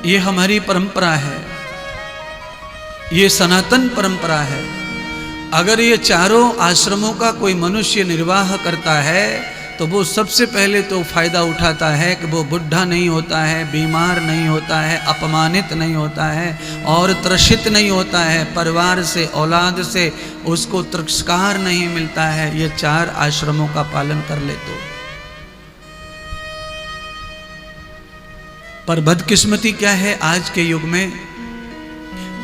ये हमारी परंपरा है, ये सनातन परंपरा है। अगर ये चारों आश्रमों का कोई मनुष्य निर्वाह करता है तो वो सबसे पहले तो फायदा उठाता है कि वो बुढ़ा नहीं होता है, बीमार नहीं होता है, अपमानित नहीं होता है और त्रसित नहीं होता है, परिवार से औलाद से उसको तिरस्कार नहीं मिलता है। ये चार आश्रमों का पालन कर ले तो। पर बदकिस्मती क्या है आज के युग में?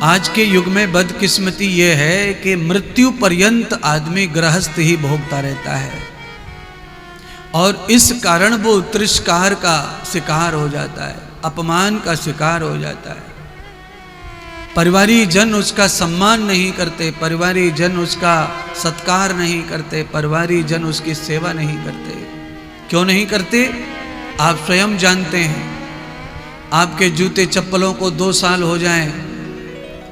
आज के युग में बदकिस्मती ये है कि मृत्यु पर्यंत आदमी गृहस्थ ही भोगता रहता है और इस कारण वो तिरस्कार का शिकार हो जाता है, अपमान का शिकार हो जाता है। परिवारी जन उसका सम्मान नहीं करते, परिवारी जन उसका सत्कार नहीं करते, परिवारी जन उसकी सेवा नहीं करते। क्यों नहीं करते? आप स्वयं जानते हैं। आपके जूते चप्पलों को 2 साल हो जाए,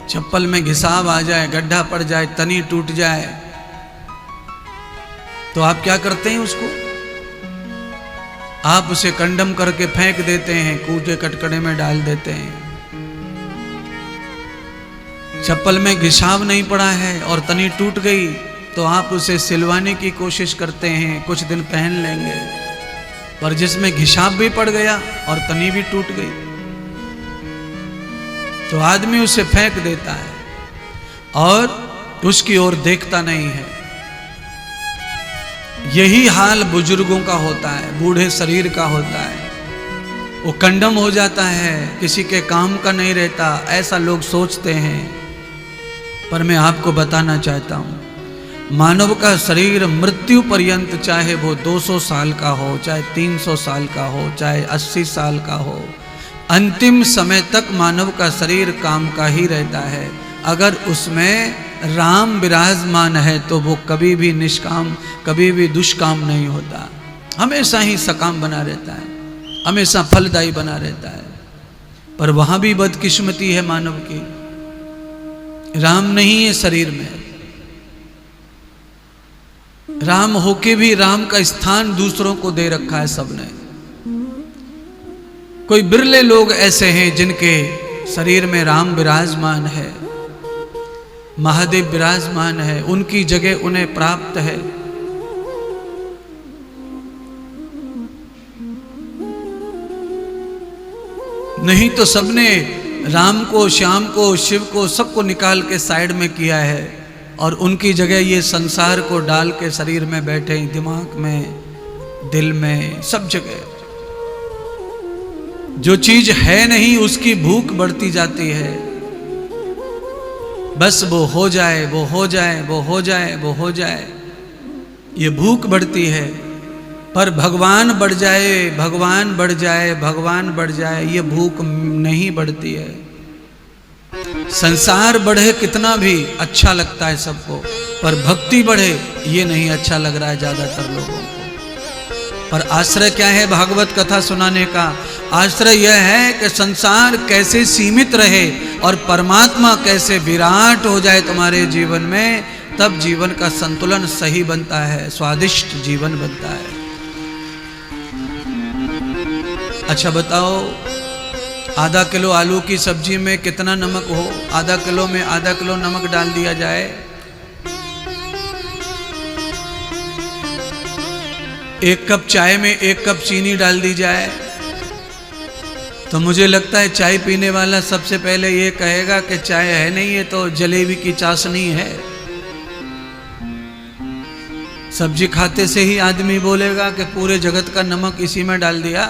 चप्पल में घिसाव आ जाए, गड्ढा पड़ जाए, तनी टूट जाए, तो आप क्या करते हैं? उसको आप उसे कंडम करके फेंक देते हैं, कूटे कटकड़े में डाल देते हैं। चप्पल में घिसाव नहीं पड़ा है और तनी टूट गई तो आप उसे सिलवाने की कोशिश करते हैं, कुछ दिन पहन लेंगे। पर जिसमें घिसाव भी पड़ गया और तनी भी टूट गई तो आदमी उसे फेंक देता है और उसकी ओर देखता नहीं है। यही हाल बुजुर्गों का होता है, बूढ़े शरीर का होता है। वो कंडम हो जाता है, किसी के काम का नहीं रहता, ऐसा लोग सोचते हैं। पर मैं आपको बताना चाहता हूं, मानव का शरीर मृत्यु पर्यंत, चाहे वो 200 साल का हो, चाहे 300 साल का हो, चाहे 80 साल का हो, अंतिम समय तक मानव का शरीर काम का ही रहता है। अगर उसमें राम विराजमान है तो वो कभी भी निष्काम, कभी भी दुष्काम नहीं होता, हमेशा ही सकाम बना रहता है, हमेशा फलदायी बना रहता है। पर वहां भी बदकिस्मती है मानव की, राम नहीं है शरीर में। राम होके भी राम का स्थान दूसरों को दे रखा है सबने। कोई बिरले लोग ऐसे हैं जिनके शरीर में राम विराजमान है, महादेव विराजमान है, उनकी जगह उन्हें प्राप्त है। नहीं तो सबने राम को, श्याम को, शिव को, सबको निकाल के साइड में किया है और उनकी जगह ये संसार को डाल के शरीर में बैठे, दिमाग में, दिल में, सब जगह। जो चीज है नहीं उसकी भूख बढ़ती जाती है। बस वो हो जाए, वो हो जाए, वो हो जाए, वो हो जाए, ये भूख बढ़ती है। पर भगवान बढ़ जाए, भगवान बढ़ जाए, भगवान बढ़ जाए, ये भूख नहीं बढ़ती है। संसार बढ़े कितना भी अच्छा लगता है सबको, पर भक्ति बढ़े ये नहीं अच्छा लग रहा है ज्यादातर लोगों को। पर आश्रय क्या है भागवत कथा सुनाने का? आश्रय यह है कि संसार कैसे सीमित रहे और परमात्मा कैसे विराट हो जाए तुम्हारे जीवन में, तब जीवन का संतुलन सही बनता है, स्वादिष्ट जीवन बनता है। अच्छा बताओ, आधा किलो आलू की सब्जी में कितना नमक हो? आधा किलो में आधा किलो नमक डाल दिया जाए। 1 कप चाय में 1 कप चीनी डाल दी जाए तो मुझे लगता है चाय पीने वाला सबसे पहले ये कहेगा कि चाय है नहीं, ये तो जलेबी की चाशनी है। सब्जी खाते से ही आदमी बोलेगा कि पूरे जगत का नमक इसी में डाल दिया।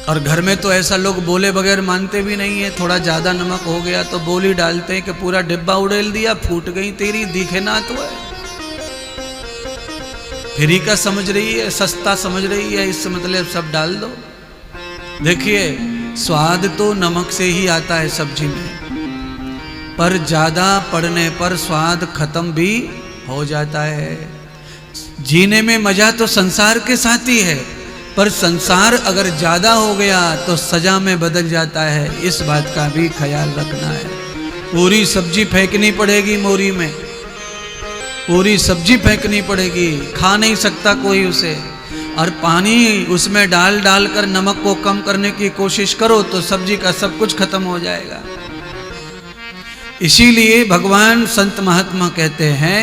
और घर में तो ऐसा लोग बोले बगैर मानते भी नहीं है, थोड़ा ज्यादा नमक हो गया तो बोली डालते हैं कि पूरा डिब्बा उड़ेल दिया, फूट गई तेरी, दिखे ना तो है। फ्री का समझ रही है, सस्ता समझ रही है, इससे मतलब सब डाल दो। देखिए, स्वाद तो नमक से ही आता है सब्जी में, पर ज्यादा पड़ने पर स्वाद खत्म भी हो जाता है। जीने में मजा तो संसार के साथ ही है, पर संसार अगर ज्यादा हो गया तो सजा में बदल जाता है। इस बात का भी ख्याल रखना है। पूरी सब्जी फेंकनी पड़ेगी मोरी में, पूरी सब्जी फेंकनी पड़ेगी, खा नहीं सकता कोई उसे। और पानी उसमें डाल डाल कर नमक को कम करने की कोशिश करो तो सब्जी का सब कुछ खत्म हो जाएगा। इसीलिए भगवान संत महात्मा कहते हैं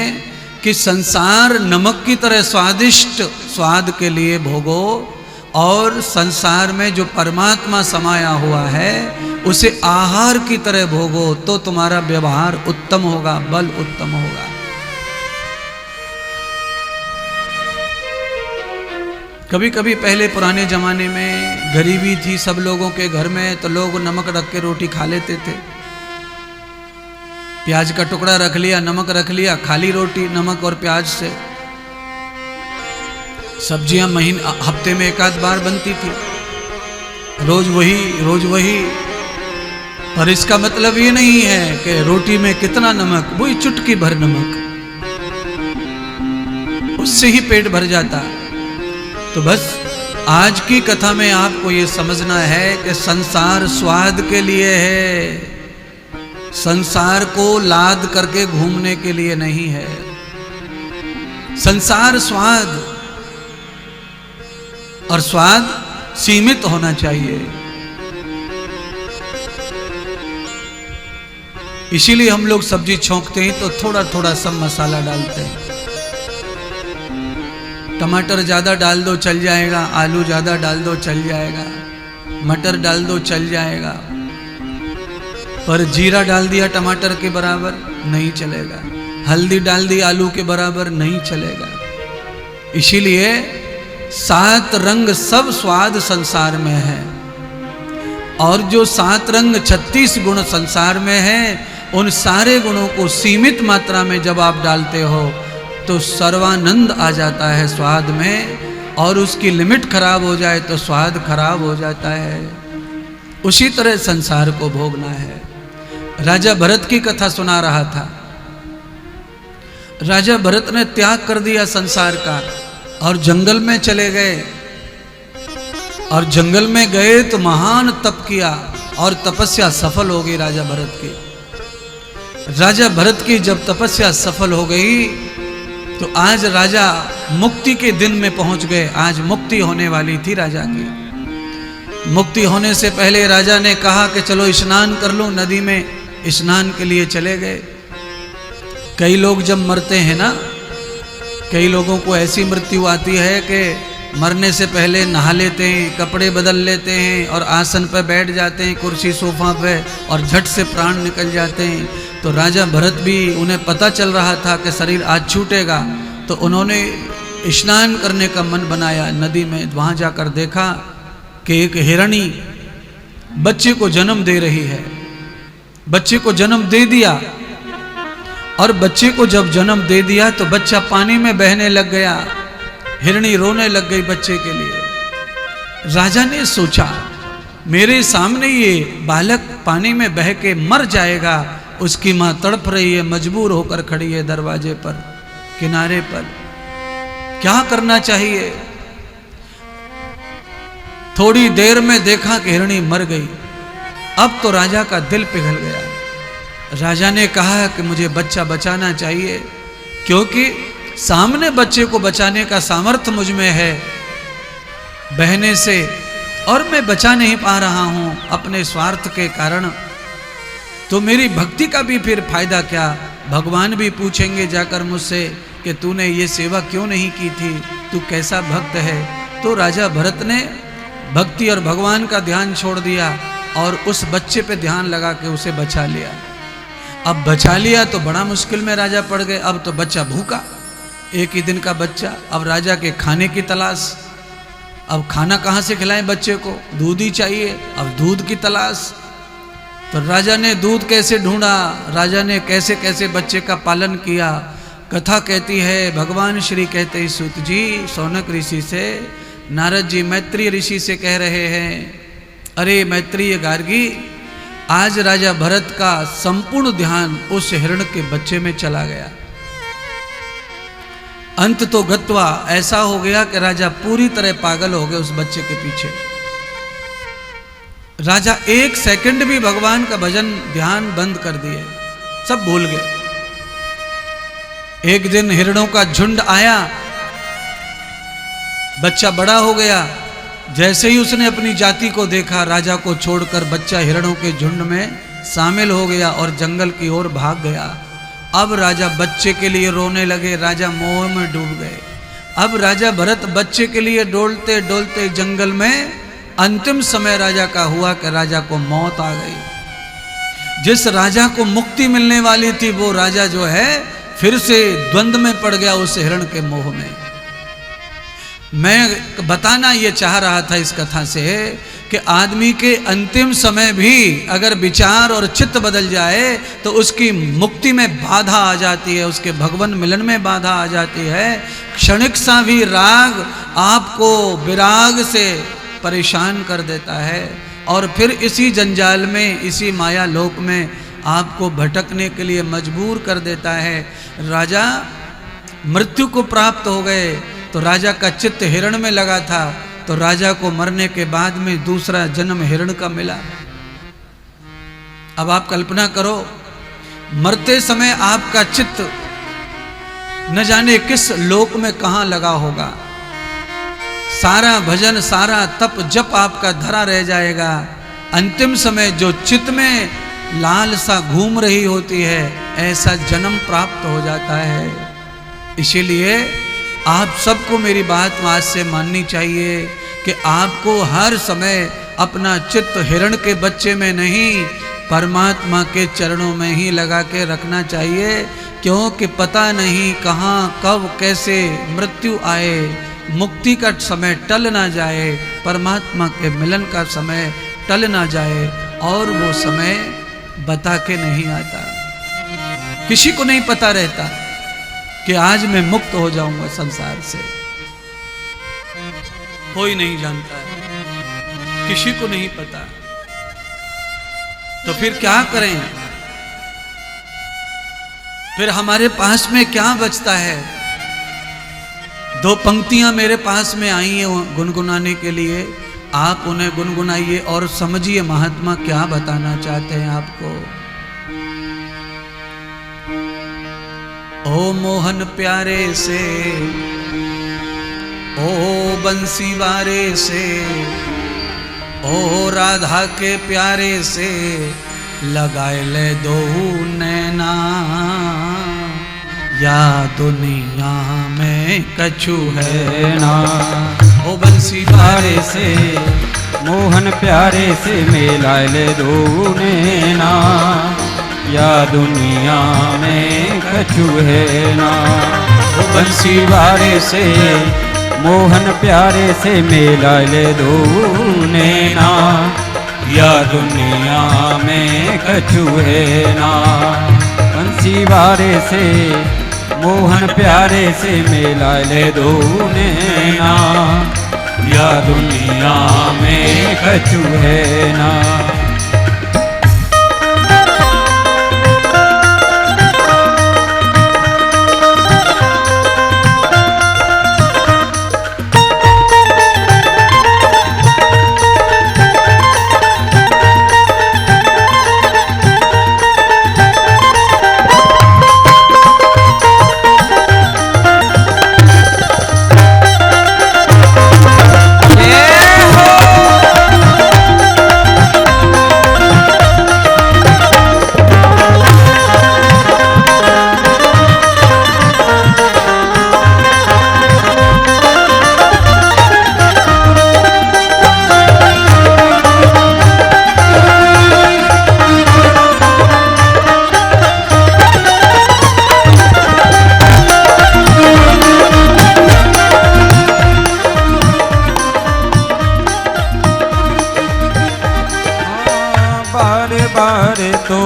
कि संसार नमक की तरह स्वादिष्ट स्वाद के लिए भोगो, और संसार में जो परमात्मा समाया हुआ है उसे आहार की तरह भोगो, तो तुम्हारा व्यवहार उत्तम होगा, बल उत्तम होगा। कभी कभी पहले पुराने जमाने में गरीबी थी सब लोगों के घर में, तो लोग नमक रख के रोटी खा लेते थे। प्याज का टुकड़ा रख लिया, नमक रख लिया, खाली रोटी नमक और प्याज से। सब्जियां हफ्ते में एक आध बार बनती थी, रोज वही। पर इसका मतलब ये नहीं है कि रोटी में कितना नमक, वही चुटकी भर नमक, उससे ही पेट भर जाता। तो बस आज की कथा में आपको ये समझना है कि संसार स्वाद के लिए है, संसार को लाद करके घूमने के लिए नहीं है। संसार स्वाद, और स्वाद सीमित होना चाहिए। इसीलिए हम लोग सब्जी छौंकते हैं तो थोड़ा थोड़ा सब मसाला डालते हैं। टमाटर ज्यादा डाल दो चल जाएगा, आलू ज्यादा डाल दो चल जाएगा, मटर डाल दो चल जाएगा, पर जीरा डाल दिया टमाटर के बराबर नहीं चलेगा, हल्दी डाल दी आलू के बराबर नहीं चलेगा। इसीलिए 7 रंग सब स्वाद संसार में है, और जो 7 रंग 36 गुण संसार में है, उन सारे गुणों को सीमित मात्रा में जब आप डालते हो तो सर्वानंद आ जाता है स्वाद में, और उसकी लिमिट खराब हो जाए तो स्वाद खराब हो जाता है। उसी तरह संसार को भोगना है। राजा भरत की कथा सुना रहा था। राजा भरत ने त्याग कर दिया संसार का और जंगल में चले गए, और जंगल में गए तो महान तप किया और तपस्या सफल हो गई राजा भरत की। राजा भरत की जब तपस्या सफल हो गई तो आज राजा मुक्ति के दिन में पहुंच गए। आज मुक्ति होने वाली थी राजा की। मुक्ति होने से पहले राजा ने कहा कि चलो स्नान कर लो, नदी में स्नान के लिए चले गए। कई लोग जब मरते हैं ना, कई लोगों को ऐसी मृत्यु आती है कि मरने से पहले नहा लेते हैं, कपड़े बदल लेते हैं और आसन पर बैठ जाते हैं, कुर्सी सोफा पे, और झट से प्राण निकल जाते हैं। तो राजा भरत भी, उन्हें पता चल रहा था कि शरीर आज छूटेगा, तो उन्होंने स्नान करने का मन बनाया नदी में। वहाँ जाकर देखा कि एक हिरणी बच्चे को जन्म दे रही है। बच्चे को जन्म दे दिया, और बच्चे को जब जन्म दे दिया तो बच्चा पानी में बहने लग गया। हिरणी रोने लग गई बच्चे के लिए। राजा ने सोचा मेरे सामने ये बालक पानी में बह के मर जाएगा, उसकी मां तड़प रही है, मजबूर होकर खड़ी है दरवाजे पर, किनारे पर, क्या करना चाहिए। थोड़ी देर में देखा कि हिरणी मर गई। अब तो राजा का दिल पिघल गया। राजा ने कहा कि मुझे बच्चा बचाना चाहिए, क्योंकि सामने बच्चे को बचाने का सामर्थ्य मुझ में है बहने से, और मैं बचा नहीं पा रहा हूं अपने स्वार्थ के कारण, तो मेरी भक्ति का भी फिर फायदा क्या। भगवान भी पूछेंगे जाकर मुझसे कि तूने ये सेवा क्यों नहीं की थी, तू कैसा भक्त है। तो राजा भरत ने भक्ति और भगवान का ध्यान छोड़ दिया और उस बच्चे पे ध्यान लगा के उसे बचा लिया। अब बचा लिया तो बड़ा मुश्किल में राजा पड़ गए। अब तो बच्चा भूखा, एक ही दिन का बच्चा। अब राजा के खाने की तलाश, अब खाना कहाँ से खिलाएं बच्चे को, दूध ही चाहिए। अब दूध की तलाश, तो राजा ने दूध कैसे ढूंढा, राजा ने कैसे कैसे बच्चे का पालन किया। कथा कहती है, भगवान श्री कहते हैं सूत जी सौनक ऋषि से, नारद जी मैत्रेय ऋषि से कह रहे हैं, अरे मैत्रेय गार्गी, आज राजा भरत का संपूर्ण ध्यान उस हिरण के बच्चे में चला गया। अंत तो गत्वा, ऐसा हो गया कि राजा पूरी तरह पागल हो गए उस बच्चे के पीछे। राजा 1 सेकंड भी भगवान का भजन ध्यान बंद कर दिए, सब भूल गए। एक दिन हिरणों का झुंड आया, बच्चा बड़ा हो गया। जैसे ही उसने अपनी जाति को देखा, राजा को छोड़कर बच्चा हिरणों के झुंड में शामिल हो गया और जंगल की ओर भाग गया। अब राजा बच्चे के लिए रोने लगे, राजा मोह में डूब गए। अब राजा भरत बच्चे के लिए डोलते डोलते जंगल में, अंतिम समय राजा का हुआ कि राजा को मौत आ गई। जिस राजा को मुक्ति मिलने वाली थी वो राजा जो है फिर से द्वंद्व में पड़ गया उस हिरण के मोह में। मैं बताना ये चाह रहा था इस कथा से कि आदमी के अंतिम समय भी अगर विचार और चित्त बदल जाए तो उसकी मुक्ति में बाधा आ जाती है, उसके भगवान मिलन में बाधा आ जाती है। क्षणिक सा भी राग आपको विराग से परेशान कर देता है और फिर इसी जंजाल में, इसी माया लोक में आपको भटकने के लिए मजबूर कर देता है। राजा मृत्यु को प्राप्त हो गए तो राजा का चित्त हिरण में लगा था, तो राजा को मरने के बाद में दूसरा जन्म हिरण का मिला। अब आप कल्पना करो, मरते समय आपका चित्त न जाने किस लोक में कहां लगा होगा। सारा भजन, सारा तप जप आपका धरा रह जाएगा। अंतिम समय जो चित्त में लालसा घूम रही होती है, ऐसा जन्म प्राप्त हो जाता है। इसीलिए आप सबको मेरी बात आज से माननी चाहिए कि आपको हर समय अपना चित्त हिरण के बच्चे में नहीं, परमात्मा के चरणों में ही लगा के रखना चाहिए, क्योंकि पता नहीं कहाँ कब कैसे मृत्यु आए। मुक्ति का समय टल ना जाए, परमात्मा के मिलन का समय टल ना जाए, और वो समय बता के नहीं आता। किसी को नहीं पता रहता कि आज मैं मुक्त हो जाऊंगा संसार से, कोई नहीं जानता है, किसी को नहीं पता। तो फिर क्या करें? फिर हमारे पास में क्या बचता है? दो पंक्तियां मेरे पास में आई हैं गुनगुनाने के लिए, आप उन्हें गुनगुनाइए और समझिए महात्मा क्या बताना चाहते हैं आपको। ओ मोहन प्यारे से, ओ बंसी वारे से, ओ राधा के प्यारे से, लगाए ले दो नैना, या दुनिया में कछु है ना। ओ बंसी वारे से, मोहन प्यारे से, मिला ले दो नैना, या दुनिया में कछु है ना। ओ बंसी वारे से, मोहन प्यारे से, मिला ले दो नैना, या दुनिया में कछु है ना। बंसी वारे से, मोहन प्यारे से, मिला ले दो नैना, या दुनिया में कछु है ना। बार तो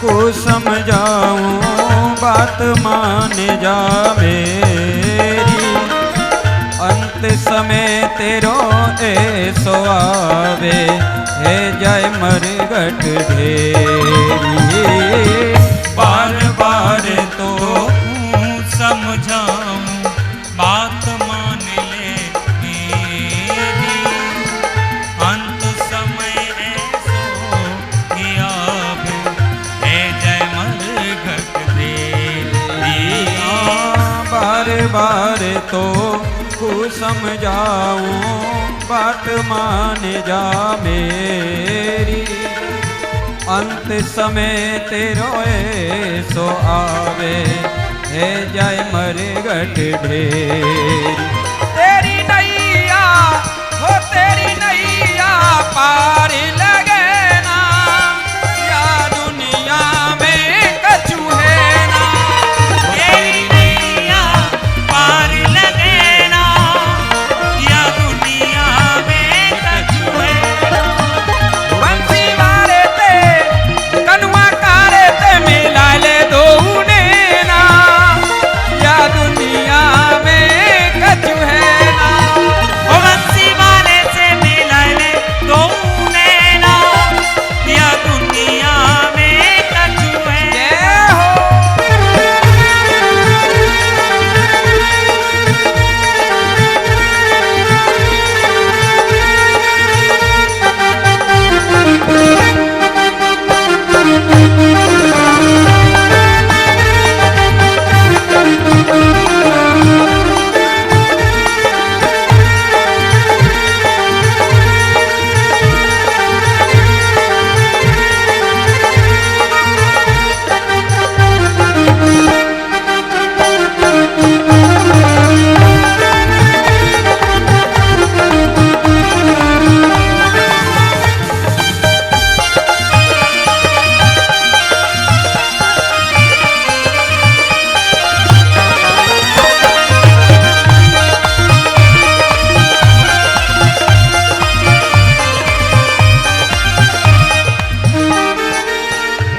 को समझाऊं, बात मान जा मेरी, अंत समय तेरो ऐसो आवे, है जाय मरघट ढेरी। बार बार तो समझाऊं, बात मान ले मेरी, अंत समय ऐसो ही आवे, है जय मरघट ढेरी। बार बार तो समझाऊं बात मान जा मेरी, अंत समय तेरो ऐसो आवे है जाय मरघट ढेरी। तेरी नैया हो तेरी नैया पार लगे ना, या दुनिया में कछु है ना। तेरी नैया पार लगे ना, या दुनिया में कछु है ना। बंसी मारे ते कनुआ कारे ते मिला ले दो ना, या दुनिया में कछु है ना। ओ बंसी वाले से मिला ले दो नैना, या दुनिया में कछु है। जय हो।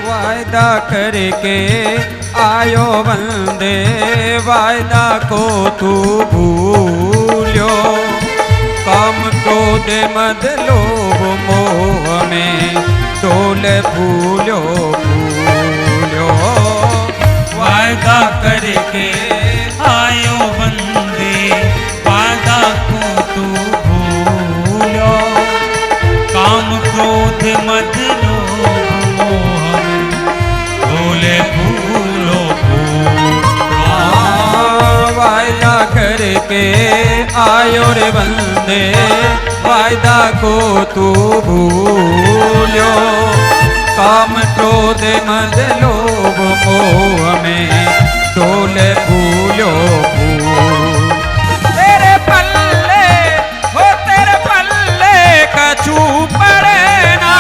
वायदा करके आयो बंदे, वायदा को तू भूल्यो। काम क्रोध मद लोभ मोह में डोले फूल्यो फूल्यो। वायदा करके आयो बंदे, वादा को तू भूलो। काम क्रोध मद लोभ मोह में डोले फूलो फूल। वायदा करके आयो रे बंदे, वायदा को तू भूल्यो। काम क्रोध मद लोभ मोह में डोले फूल्यो फूल। तेरे पल्ले हो तेरे पल्ले कछु पड़े ना,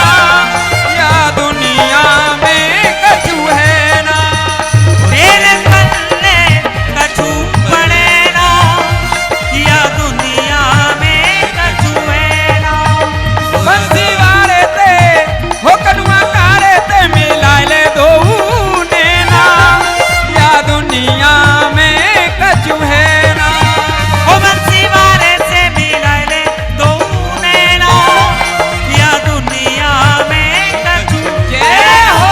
या दुनिया में कछु है ना। तेरे पल्ले कछु पड़े ना, या दुनिया में कछु है ना। बंसी वारे ते हो कनुआ कारे ते मिला ले दो ना, या दुनिया में कछु है ना। ओ बंसी वाले से मिला ले दो नैना, या दुनिया में कछु जय हो।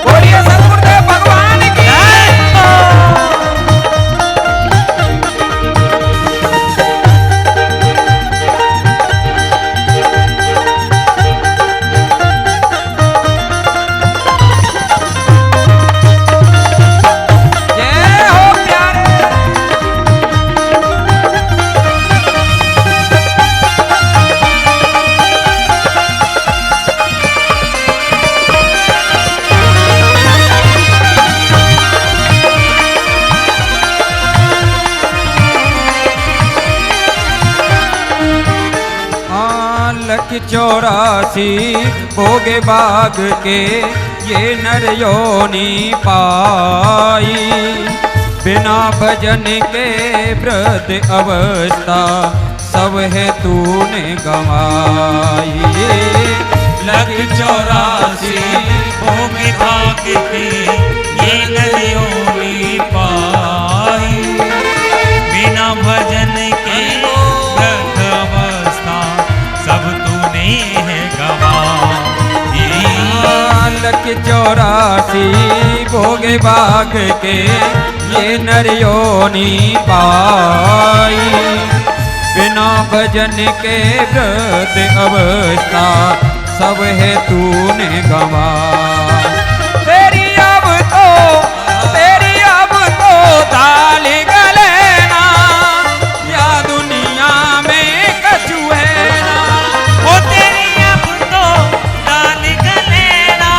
बोलिए सतगुरुदेव भगवान की। जय हो प्यारे। लख 84 भोगे बाग के ये नर योनि पाई। बिना भजन के वृद्ध अवस्था सब है तूने गंवाई। लख 84 भोगे भाग के ये नदियों में पाई। बिना भजन के वृद्ध अवस्था सब तूने है गंवाई। लख 84 भोगे भाग के ये नरियोनी पाई। बिना भजन के वृद्ध अवस्था सब है तूने गंवाई। तेरी अब तो दाल गले ना, या दुनिया में कछु है ना। ओ तेरी अब तो दाल गले ना,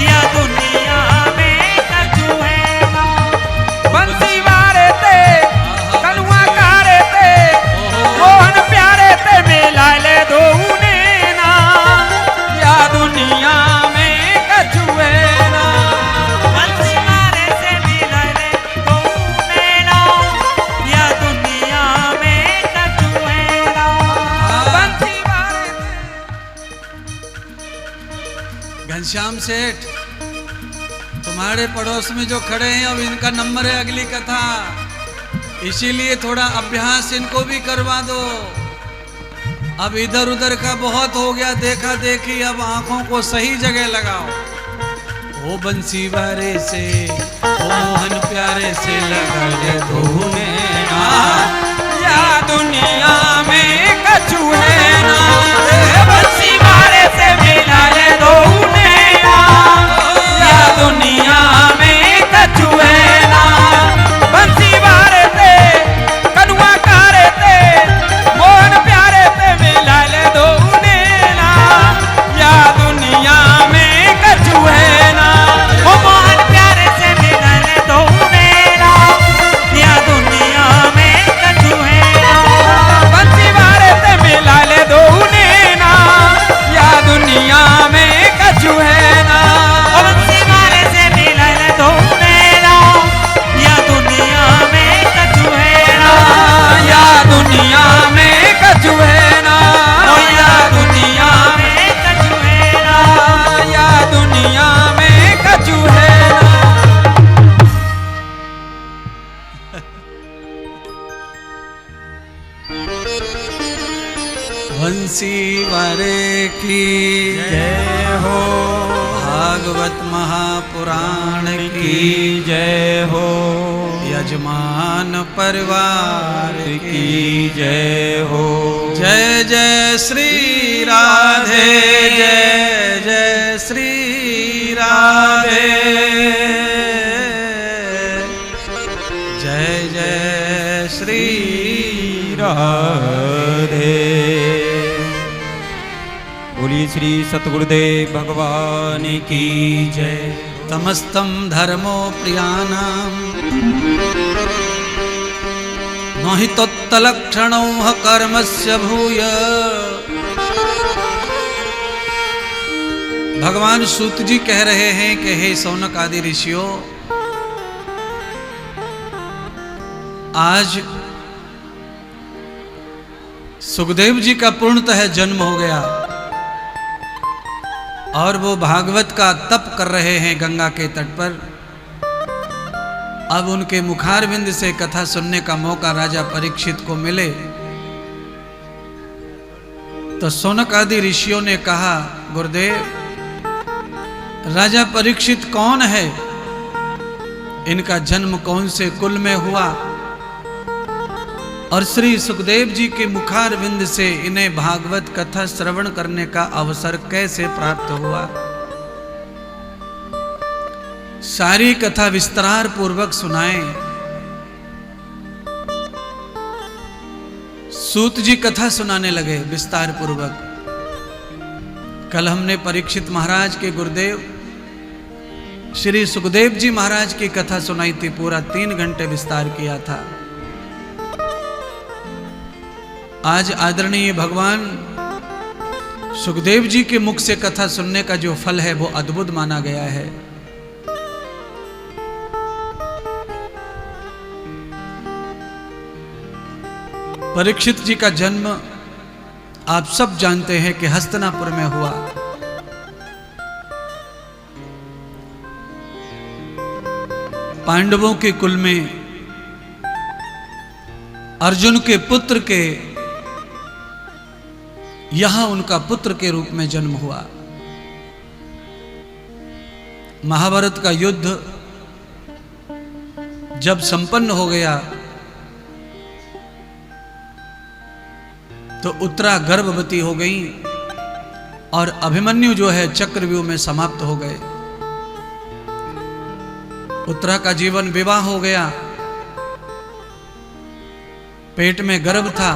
या दुनिया में कछु है ना। बंसी वारे ते कलुआ कारे ते, मोहन प्यारे ते मिला ले दो ना, या दुनिया में कछु है ना। बंसी मारे से मिला ले तो नैना, या दुनिया में कछु है ना। बंसी वारे घनश्याम सेठ, तुम्हारे पड़ोस में जो खड़े हैं अब इनका नंबर है अगली कथा, इसीलिए थोड़ा अभ्यास इनको भी करवा दो। अब इधर उधर का बहुत हो गया देखा देखी, अब आंखों को सही जगह लगाओ। ओ बंसी वारे से, ओ मोहन प्यारे से लगा ले तूने ना, या दुनिया में कछु है ना। बंसी मारे से मिला ले दो नैना, या दुनिया में कछु है ना। बंसी वारे ते कनुआ कारे ते, मोहन प्यारे ते मिला ले दो ना, या दुनिया में कछु है ना। ओ मोहन प्यारे से मिला ले दो नैना, या दुनिया में कछु है ना। बंसी वारे ते मिला ले दो ना, या दुनिया में कछु है ना। ओ बंसी मारे से मिला ले दो नैना, या दुनिया में कछु है ना। या दुनिया में कछु है ना, ओ या दुनिया में कछु है ना। या दुनिया में कछु है ना। बंसी वारे की जय हो, भागवत महापुराण की जय हो, यजमान परिवार की जय हो। जय जय श्री राधे, जय जय श्री राधे, जय जय श्री राधे। बोलिए श्री सतगुरुदेव भगवान की जय। तमस्तं धर्मो प्रियाणाम न हि तत्तलक्षणौ कर्मस्य भूय। भगवान सूत जी कह रहे हैं कि हे सौनक आदि ऋषियों, आज सुखदेव जी का पूर्णतः जन्म हो गया और वो भागवत का तप कर रहे हैं गंगा के तट पर। अब उनके मुखारविंद से कथा सुनने का मौका राजा परीक्षित को मिले तो सौनक आदि ऋषियों ने कहा, गुरुदेव, राजा परीक्षित कौन है, इनका जन्म कौन से कुल में हुआ और श्री सुखदेव जी के मुखारविंद से इन्हें भागवत कथा श्रवण करने का अवसर कैसे प्राप्त हुआ। सारी कथा विस्तार पूर्वक सुनाएं। सूत जी कथा सुनाने लगे विस्तार पूर्वक। कल हमने परीक्षित महाराज के गुरुदेव श्री सुखदेव जी महाराज की कथा सुनाई थी, पूरा 3 घंटे विस्तार किया था। आज आदरणीय भगवान सुखदेव जी के मुख से कथा सुनने का जो फल है वो अद्भुत माना गया है। परीक्षित जी का जन्म आप सब जानते हैं कि हस्तिनापुर में हुआ। पांडवों के कुल में अर्जुन के पुत्र के यहां उनका पुत्र के रूप में जन्म हुआ। महाभारत का युद्ध जब संपन्न हो गया तो उत्तरा गर्भवती हो गई और अभिमन्यु जो है चक्रव्यूह में समाप्त हो गए। उत्तरा का जीवन विवाह हो गया, पेट में गर्भ था।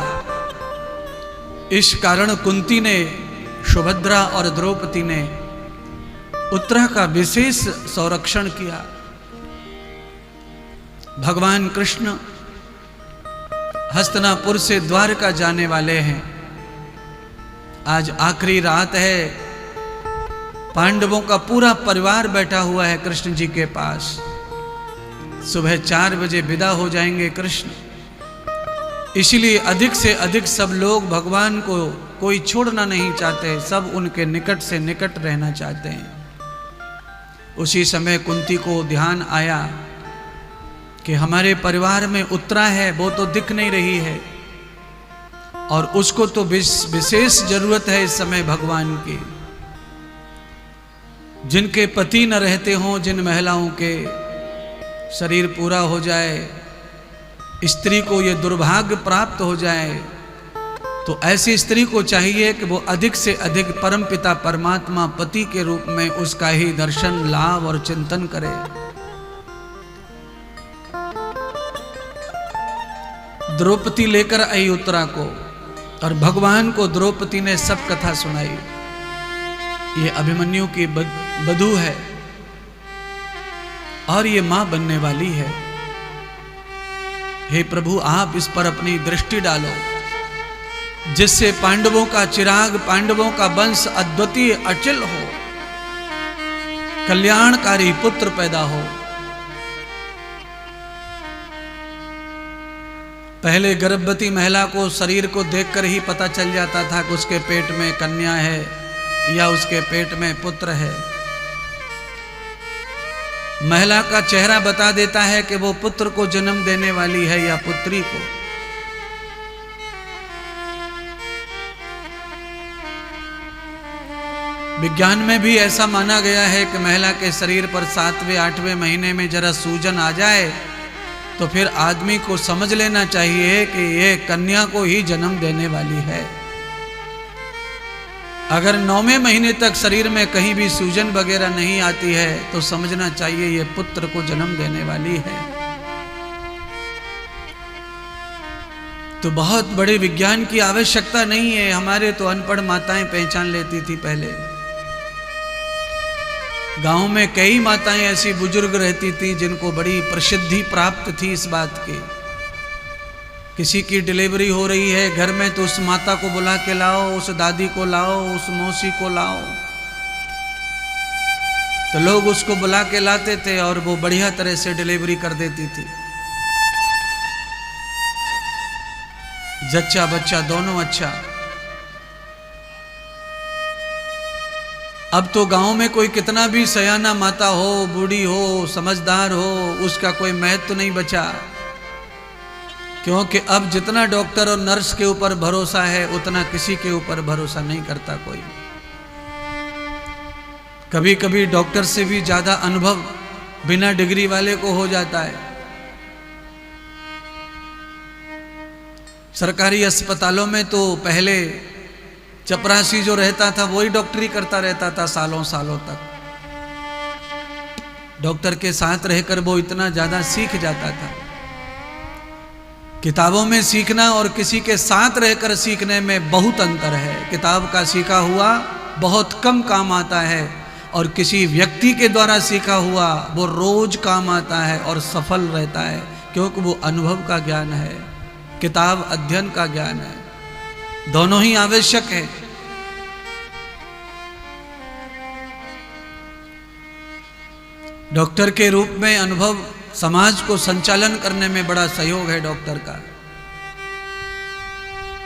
इस कारण कुंती ने, सुभद्रा और द्रौपदी ने उत्तरा का विशेष संरक्षण किया। भगवान कृष्ण हस्तिनापुर से द्वारका जाने वाले हैं। आज आखिरी रात है, पांडवों का पूरा परिवार बैठा हुआ है कृष्ण जी के पास। सुबह 4 बजे विदा हो जाएंगे कृष्ण, इसलिए अधिक से अधिक सब लोग भगवान को कोई छोड़ना नहीं चाहते, सब उनके निकट से निकट रहना चाहते हैं। उसी समय कुंती को ध्यान आया कि हमारे परिवार में उत्तरा है, वो तो दिख नहीं रही है और उसको तो विशेष जरूरत है इस समय भगवान की। जिनके पति न रहते हों, जिन महिलाओं के शरीर पूरा हो जाए, स्त्री को ये दुर्भाग्य प्राप्त हो जाए, तो ऐसी स्त्री को चाहिए कि वो अधिक से अधिक परमपिता परमात्मा पति के रूप में उसका ही दर्शन, लाभ और चिंतन करे। द्रौपदी लेकर आई उत्तरा को और भगवान को द्रौपदी ने सब कथा सुनाई। ये अभिमन्यु की बधू है और ये मां बनने वाली है। हे प्रभु, आप इस पर अपनी दृष्टि डालो, जिससे पांडवों का चिराग, पांडवों का वंश अद्वितीय अचल हो, कल्याणकारी पुत्र पैदा हो। पहले गर्भवती महिला को शरीर को देखकर ही पता चल जाता था कि उसके पेट में कन्या है या उसके पेट में पुत्र है। महिला का चेहरा बता देता है कि वो पुत्र को जन्म देने वाली है या पुत्री को। विज्ञान में भी ऐसा माना गया है कि महिला के शरीर पर 7वें 8वें महीने में जरा सूजन आ जाए तो फिर आदमी को समझ लेना चाहिए कि ये कन्या को ही जन्म देने वाली है। अगर 9वें महीने तक शरीर में कहीं भी सूजन वगैरह नहीं आती है तो समझना चाहिए ये पुत्र को जन्म देने वाली है। तो बहुत बड़े विज्ञान की आवश्यकता नहीं है। हमारे तो अनपढ़ माताएं पहचान लेती थी पहले। गांव में कई माताएं ऐसी बुजुर्ग रहती थी जिनको बड़ी प्रसिद्धि प्राप्त थी इस बात की। किसी की डिलीवरी हो रही है घर में तो उस माता को बुला के लाओ, उस दादी को लाओ, उस मौसी को लाओ। तो लोग उसको बुला के लाते थे और वो बढ़िया तरह से डिलीवरी कर देती थी। जच्चा बच्चा दोनों अच्छा। अब तो गांव में कोई कितना भी सयाना माता हो, बूढ़ी हो, समझदार हो, उसका कोई महत्व नहीं बचा। क्योंकि अब जितना डॉक्टर और नर्स के ऊपर भरोसा है उतना किसी के ऊपर भरोसा नहीं करता कोई। कभी कभी डॉक्टर से भी ज्यादा अनुभव बिना डिग्री वाले को हो जाता है। सरकारी अस्पतालों में तो पहले चपरासी जो रहता था वही डॉक्टरी करता रहता था सालों सालों तक। डॉक्टर के साथ रहकर वो इतना ज्यादा सीख जाता था। किताबों में सीखना और किसी के साथ रहकर सीखने में बहुत अंतर है। किताब का सीखा हुआ बहुत कम काम आता है और किसी व्यक्ति के द्वारा सीखा हुआ वो रोज काम आता है और सफल रहता है, क्योंकि वो अनुभव का ज्ञान है, किताब अध्ययन का ज्ञान है। दोनों ही आवश्यक है। डॉक्टर के रूप में अनुभव समाज को संचालन करने में बड़ा सहयोग है डॉक्टर का।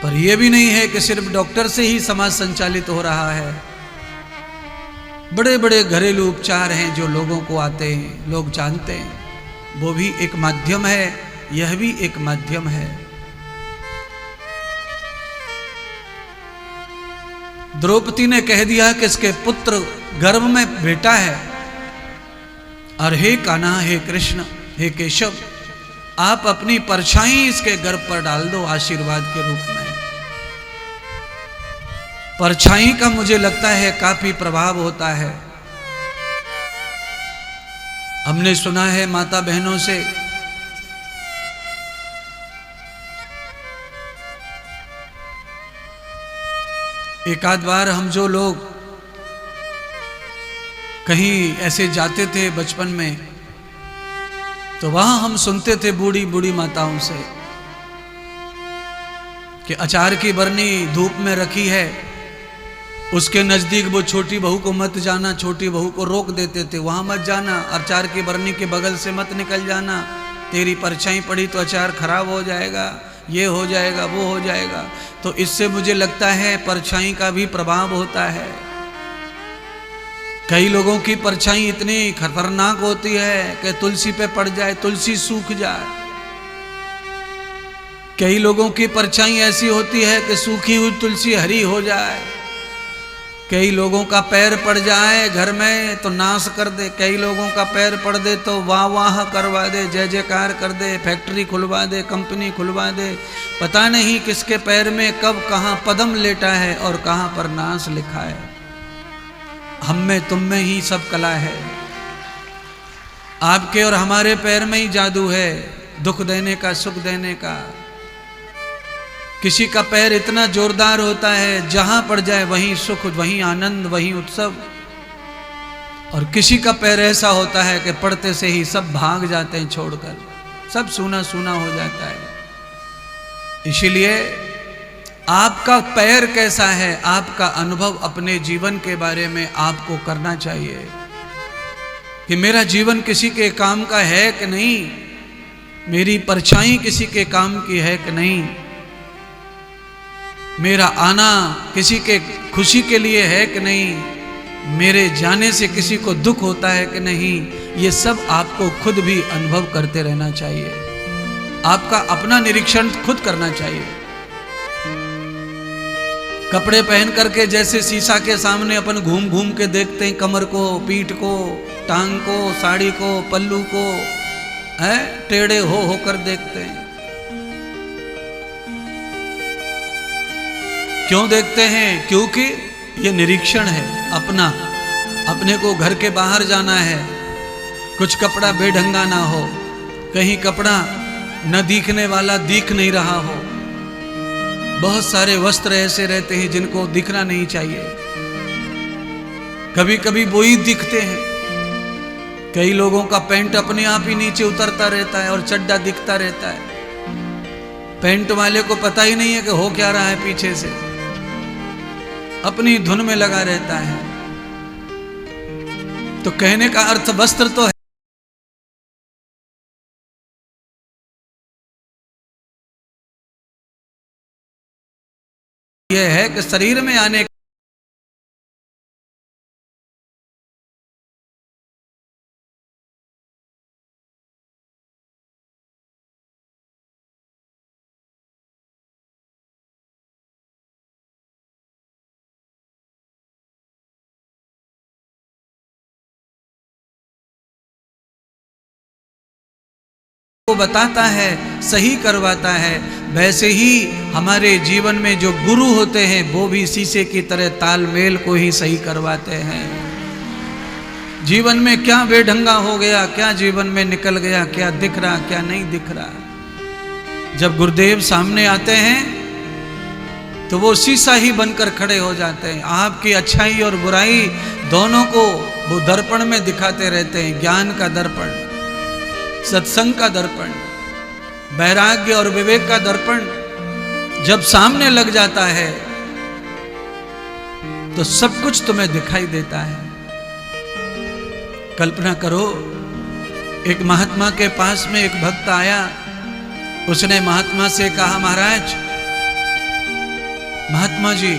पर यह भी नहीं है कि सिर्फ डॉक्टर से ही समाज संचालित हो रहा है। बड़े बड़े घरेलू उपचार हैं जो लोगों को आते हैं, लोग जानते हैं, वो भी एक माध्यम है, यह भी एक माध्यम है। द्रौपदी ने कह दिया कि इसके पुत्र गर्भ में बेटा है और हे कान्हा, हे कृष्ण, हे केशव, आप अपनी परछाई इसके गर्भ पर डाल दो आशीर्वाद के रूप में। परछाई का मुझे लगता है काफी प्रभाव होता है। हमने सुना है माता बहनों से एक आध बार हम जो लोग कहीं ऐसे जाते थे बचपन में, तो वहां हम सुनते थे बूढ़ी बूढ़ी माताओं से कि अचार की बरनी धूप में रखी है, उसके नजदीक वो छोटी बहू को मत जाना, छोटी बहू को रोक देते थे, वहां मत जाना, अचार की बरनी के बगल से मत निकल जाना, तेरी परछाई पड़ी तो अचार खराब हो जाएगा, ये हो जाएगा, वो हो जाएगा। तो इससे मुझे लगता है परछाई का भी प्रभाव होता है। कई लोगों की परछाई इतनी खतरनाक होती है कि तुलसी पे पड़ जाए, तुलसी सूख जाए। कई लोगों की परछाई ऐसी होती है कि सूखी हुई तुलसी हरी हो जाए। कई लोगों का पैर पड़ जाए घर में तो नाश कर दे, कई लोगों का पैर पड़ दे तो वाह वाह करवा दे, जय जयकार कर दे, फैक्ट्री खुलवा दे, कंपनी खुलवा दे। पता नहीं किसके पैर में कब कहाँ पदम लेटा है और कहाँ पर नाश लिखा है। हम में तुम में ही सब कला है। आपके और हमारे पैर में ही जादू है, दुख देने का, सुख देने का। किसी का पैर इतना जोरदार होता है, जहां पड़ जाए वहीं सुख, वहीं आनंद, वहीं उत्सव। और किसी का पैर ऐसा होता है कि पड़ते से ही सब भाग जाते हैं छोड़कर, सब सूना सूना हो जाता है। इसीलिए आपका पैर कैसा है, आपका अनुभव अपने जीवन के बारे में आपको करना चाहिए कि मेरा जीवन किसी के काम का है कि नहीं, मेरी परछाई किसी के काम की है कि नहीं, मेरा आना किसी के खुशी के लिए है कि नहीं, मेरे जाने से किसी को दुख होता है कि नहीं। ये सब आपको खुद भी अनुभव करते रहना चाहिए। आपका अपना निरीक्षण खुद करना चाहिए। कपड़े पहन करके जैसे शीशा के सामने अपन घूम घूम के देखते हैं, कमर को, पीठ को, टांग को, साड़ी को, पल्लू को, है टेढ़े हो होकर देखते हैं। क्यों देखते हैं? क्योंकि ये निरीक्षण है अपना। अपने को घर के बाहर जाना है, कुछ कपड़ा बेढंगा ना हो, कहीं कपड़ा न दिखने वाला दिख नहीं रहा हो। बहुत सारे वस्त्र ऐसे रहते हैं जिनको दिखना नहीं चाहिए, कभी कभी वो ही दिखते हैं। कई लोगों का पैंट अपने आप ही नीचे उतरता रहता है और चड्डा दिखता रहता है। पैंट वाले को पता ही नहीं है कि हो क्या रहा है पीछे से, अपनी धुन में लगा रहता है। तो कहने का अर्थ वस्त्र तो है, यह है कि शरीर में आने को बताता है, सही करवाता है। वैसे ही हमारे जीवन में जो गुरु होते हैं वो भी शीशे की तरह तालमेल को ही सही करवाते हैं। जीवन में क्या बेढंगा हो गया, क्या जीवन में निकल गया, क्या दिख रहा, क्या नहीं दिख रहा। जब गुरुदेव सामने आते हैं तो वो शीशा ही बनकर खड़े हो जाते हैं। आपकी अच्छाई और बुराई दोनों को वो दर्पण में दिखाते रहते हैं। ज्ञान का दर्पण, सत्संग का दर्पण, वैराग्य और विवेक का दर्पण जब सामने लग जाता है तो सब कुछ तुम्हें दिखाई देता है। कल्पना करो, एक महात्मा के पास में एक भक्त आया। उसने महात्मा से कहा, महाराज, महात्मा जी,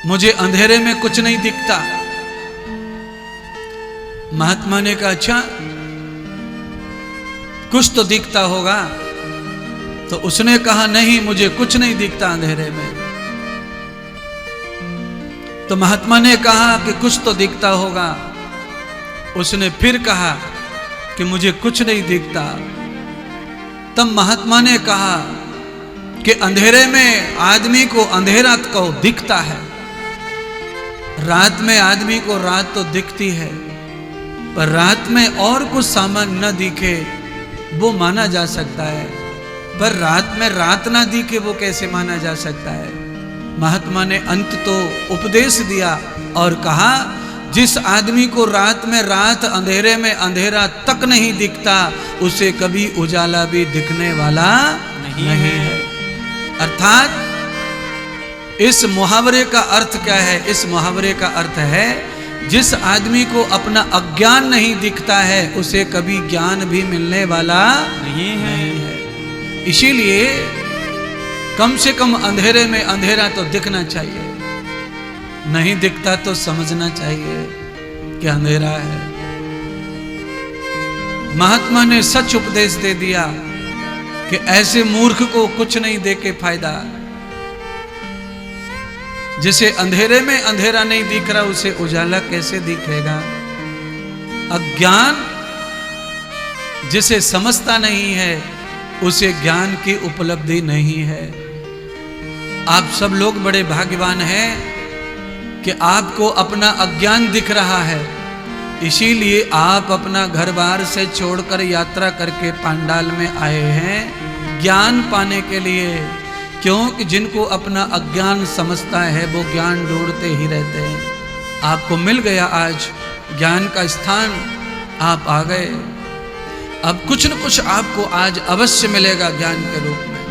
मुझे अंधेरे में कुछ नहीं दिखता। महात्मा ने कहा, अच्छा कुछ तो दिखता होगा। तो उसने कहा, नहीं, मुझे कुछ नहीं दिखता अंधेरे में। तो महात्मा ने कहा कि कुछ तो दिखता होगा। उसने फिर कहा कि मुझे कुछ नहीं दिखता। तब महात्मा ने कहा कि अंधेरे में आदमी को अंधेरा को दिखता है, रात में आदमी को रात तो दिखती है, पर रात में और कुछ सामान न दिखे वो माना जा सकता है, पर रात में रात ना दिखे वो कैसे माना जा सकता है। महात्मा ने अंत तो उपदेश दिया और कहा, जिस आदमी को रात में रात अंधेरे में अंधेरा तक नहीं दिखता, उसे कभी उजाला भी दिखने वाला नहीं है। अर्थात इस मुहावरे का अर्थ क्या है? इस मुहावरे का अर्थ है, जिस आदमी को अपना अज्ञान नहीं दिखता है, उसे कभी ज्ञान भी मिलने वाला नहीं है। इसीलिए कम से कम अंधेरे में अंधेरा तो दिखना चाहिए, नहीं दिखता तो समझना चाहिए कि अंधेरा है। महात्मा ने सच उपदेश दे दिया कि ऐसे मूर्ख को कुछ नहीं दे के फायदा। जिसे अंधेरे में अंधेरा नहीं दिख रहा, उसे उजाला कैसे दिखेगा? अज्ञान जिसे समझता नहीं है, उसे ज्ञान की उपलब्धि नहीं है। आप सब लोग बड़े भाग्यवान हैं कि आपको अपना अज्ञान दिख रहा है, इसीलिए आप अपना घर बार से छोड़कर यात्रा करके पांडाल में आए हैं ज्ञान पाने के लिए। क्योंकि जिनको अपना अज्ञान समझता है वो ज्ञान ढूंढते ही रहते हैं। आपको मिल गया आज ज्ञान का स्थान, आप आ गए। अब कुछ न कुछ आपको आज अवश्य मिलेगा ज्ञान के रूप में।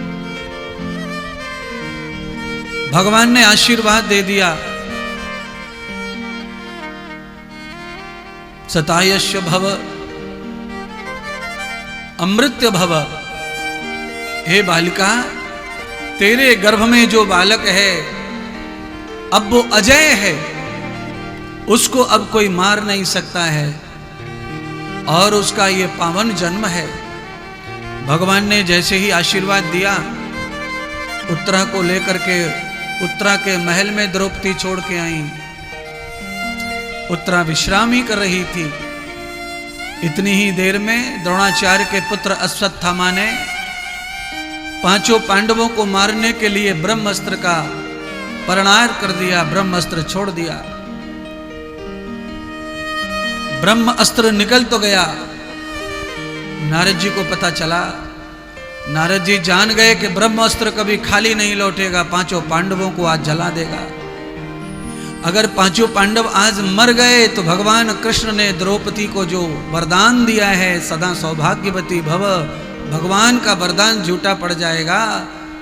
भगवान ने आशीर्वाद दे दिया, सतायस्य भव अमृत्य भव। हे बालिका, तेरे गर्भ में जो बालक है अब वो अजय है, उसको अब कोई मार नहीं सकता है, और उसका ये पावन जन्म है। भगवान ने जैसे ही आशीर्वाद दिया, उत्तरा को लेकर के उत्तरा के महल में द्रौपदी छोड़ के आई। उत्तरा विश्राम ही कर रही थी। इतनी ही देर में द्रोणाचार्य के पुत्र अश्वत्थामा ने पांचों पांडवों को मारने के लिए ब्रह्मास्त्र का प्रणाम कर दिया, ब्रह्मास्त्र छोड़ दिया। ब्रह्मास्त्र निकल तो गया, नारद जी को पता चला। नारद जी जान गए कि ब्रह्मास्त्र कभी खाली नहीं लौटेगा, पांचों पांडवों को आज जला देगा। अगर पांचों पांडव आज मर गए तो भगवान कृष्ण ने द्रौपदी को जो वरदान दिया है, सदा सौभाग्यवती भव, भगवान का वरदान झूठा पड़ जाएगा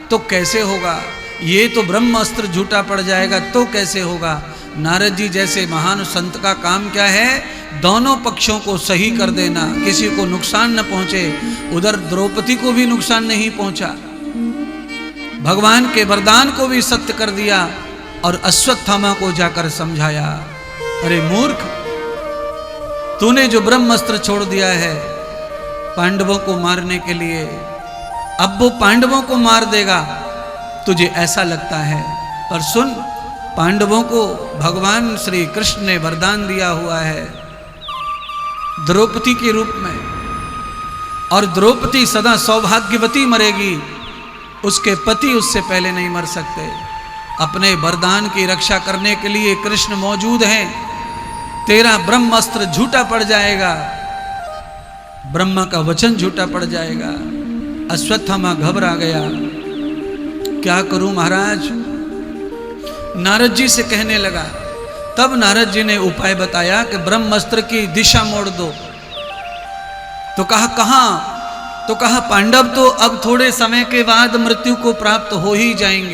तो कैसे होगा? ये तो ब्रह्मास्त्र झूठा पड़ जाएगा तो कैसे होगा? नारद जी जैसे महान संत का काम क्या है? दोनों पक्षों को सही कर देना, किसी को नुकसान न पहुंचे। उधर द्रौपदी को भी नुकसान नहीं पहुंचा, भगवान के वरदान को भी सत्य कर दिया और अश्वत्थामा को जाकर समझाया, अरे मूर्ख, तूने जो ब्रह्मास्त्र छोड़ दिया है पांडवों को मारने के लिए, अब वो पांडवों को मार देगा, तुझे ऐसा लगता है। पर सुन, पांडवों को भगवान श्री कृष्ण ने वरदान दिया हुआ है द्रौपदी के रूप में, और द्रौपदी सदा सौभाग्यवती मरेगी, उसके पति उससे पहले नहीं मर सकते। अपने वरदान की रक्षा करने के लिए कृष्ण मौजूद हैं। तेरा ब्रह्मास्त्र झूठा पड़ जाएगा, ब्रह्मा का वचन झूठा पड़ जाएगा। अश्वत्थामा घबरा गया, क्या करूं महाराज? नारद जी से कहने लगा। तब नारद जी ने उपाय बताया कि ब्रह्मास्त्र की दिशा मोड़ दो। तो कहा कहां? तो कहा पांडव तो अब थोड़े समय के बाद मृत्यु को प्राप्त हो ही जाएंगे,